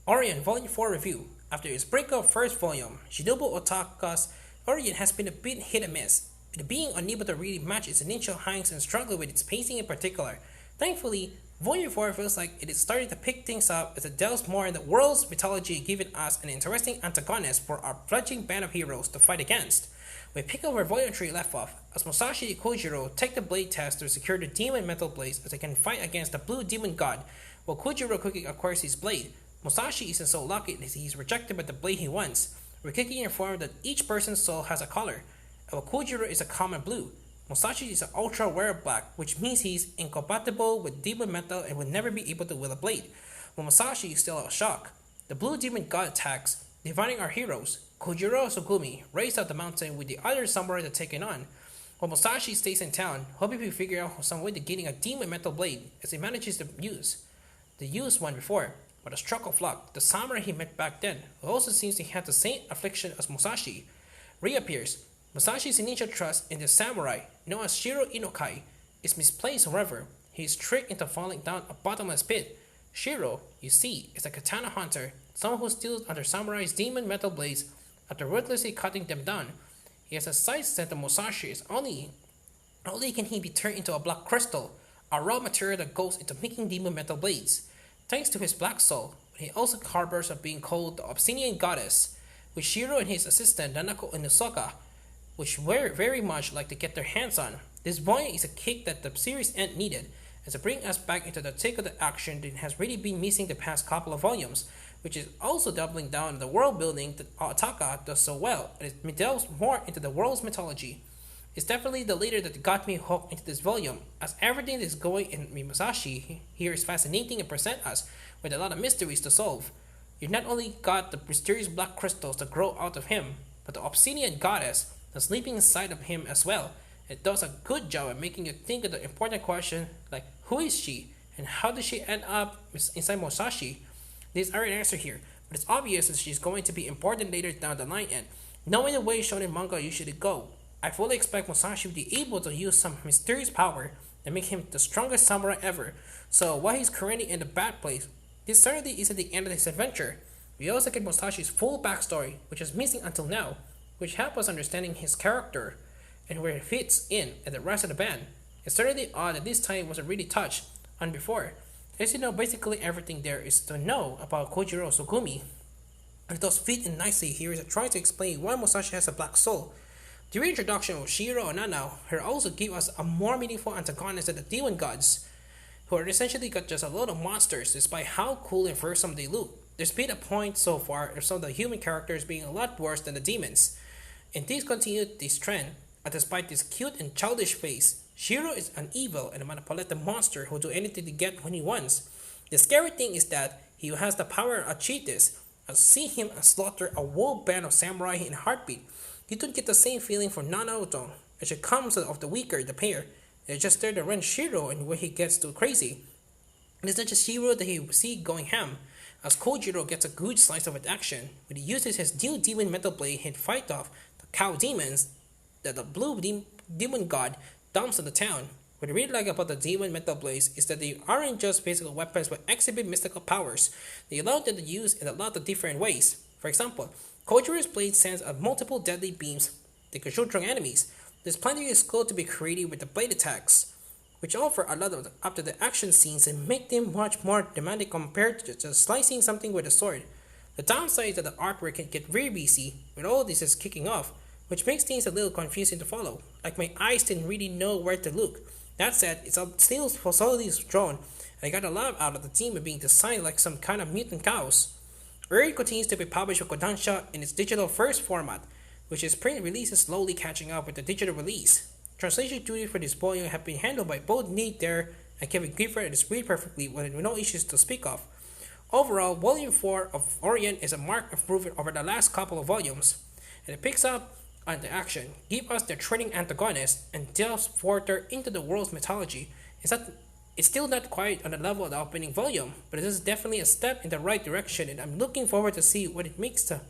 Orient Volume 4 Review. After its breakup first volume, Shinobu Otaka's Orient has been a bit hit and miss, with it being unable to really match its initial highs and struggling with its pacing in particular. Thankfully, Volume 4 feels like it is starting to pick things up as it delves more in the world's mythology, giving us an interesting antagonist for our fledgling band of heroes to fight against. We pick up where Volume 3 left off, as Musashi and Kojiro take the blade test to secure the demon metal blades as they can fight against the blue demon god, while Kojiro quickly acquires his blade. Musashi isn't so lucky as he's rejected by the blade he wants. Rikiki informed that each person's soul has a color, and while Kojiro is a common blue, Musashi is an ultra rare black, which means he's incompatible with demon metal and will never be able to wield a blade. While Musashi is still a shock, the blue demon god attacks, dividing our heroes. Kojiro and Sugumi race up the mountain with the other samurai to take it on, while Musashi stays in town, hoping to figure out some way to getting a demon metal blade as he manages to use the used one before. But a stroke of luck, the samurai he met back then, who also seems to have the same affliction as Musashi, reappears. Musashi's initial trust in the samurai, known as Shiro Inokai, is misplaced. However, he is tricked into falling down a bottomless pit. Shiro, you see, is a katana hunter, someone who steals under samurai's demon metal blades after ruthlessly cutting them down. He has a side sense that Musashi is only can he be turned into a black crystal, a raw material that goes into making demon metal blades. Thanks to his black soul, he also harbors of being called the Obsidian Goddess, which Shiro and his assistant Nanako Inusoka, which were very much like to get their hands on. This volume is a kick that the series end needed, as to bring us back into the thick of the action that has really been missing the past couple of volumes, which is also doubling down on the world building that Otaka does so well, and it delves more into the world's mythology. It's definitely the leader that got me hooked into this volume, as everything that is going in Musashi here is fascinating and present us with a lot of mysteries to solve. You not only got the mysterious black crystals that grow out of him, but the obsidian goddess that's sleeping inside of him as well. It does a good job at making you think of the important question like who is she and how did she end up inside Musashi? These aren't answered here, but it's obvious that she's going to be important later down the line, and knowing the way shonen manga usually go, I fully expect Musashi to be able to use some mysterious power and make him the strongest samurai ever. So while he's currently in the bad place, this certainly isn't the end of his adventure. We also get Musashi's full backstory, which is missing until now, which helps us understanding his character and where he fits in and the rest of the band. It's certainly odd that this time wasn't really touched on before, as you know basically everything there is to know about Kojiro Sugumi. And it does fit in nicely here as it tries to explain why Musashi has a black soul. The reintroduction of Shiro and Nanao here also give us a more meaningful antagonist than the demon gods, who are essentially just a lot of monsters despite how cool and fearsome they look. There's been a point so far of some of the human characters being a lot worse than the demons, and these continue this trend, and despite this cute and childish face, Shiro is an evil and a manipulative monster who'll do anything to get what he wants. The scary thing is that he has the power to achieve this, and see him slaughter a whole band of samurai in a heartbeat. You don't get the same feeling for Nanao, as it comes of the weaker the pair. It's just there to run Shiro and where he gets too crazy. And it's not just Shiro that he see going ham, as Kojiro gets a good slice of it action when he uses his new demon metal blade and fight off the cow demons that the blue demon god dumps on the town. What I really like about the demon metal blades is that they aren't just physical weapons but exhibit mystical powers. They allow them to use in a lot of different ways. For example, Kojiro's blade sends out multiple deadly beams that can shoot strong enemies. There's plenty of skill to be created with the blade attacks, which offer a lot of up to the action scenes and make them much more demanding compared to just slicing something with a sword. The downside is that the artwork can get very busy with all this is kicking off, which makes things a little confusing to follow. Like my eyes didn't really know where to look. That said, it's still solidly drawn, and I got a lot out of the team being designed like some kind of mutant cows. Orient continues to be published with Kodansha in its digital first format, which is print releases slowly catching up with the digital release. Translation duties for this volume have been handled by both Nate Dare and Kevin Gifford and is read perfectly with no issues to speak of. Overall, Volume 4 of Orient is a marked improvement over the last couple of volumes, and it picks up on the action, gives us their training antagonist, and delves further into the world's mythology. It's still not quite on the level of the opening volume, but it is definitely a step in the right direction, and I'm looking forward to see what it makes to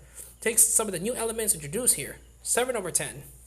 take some of the new elements introduced here. 7/10.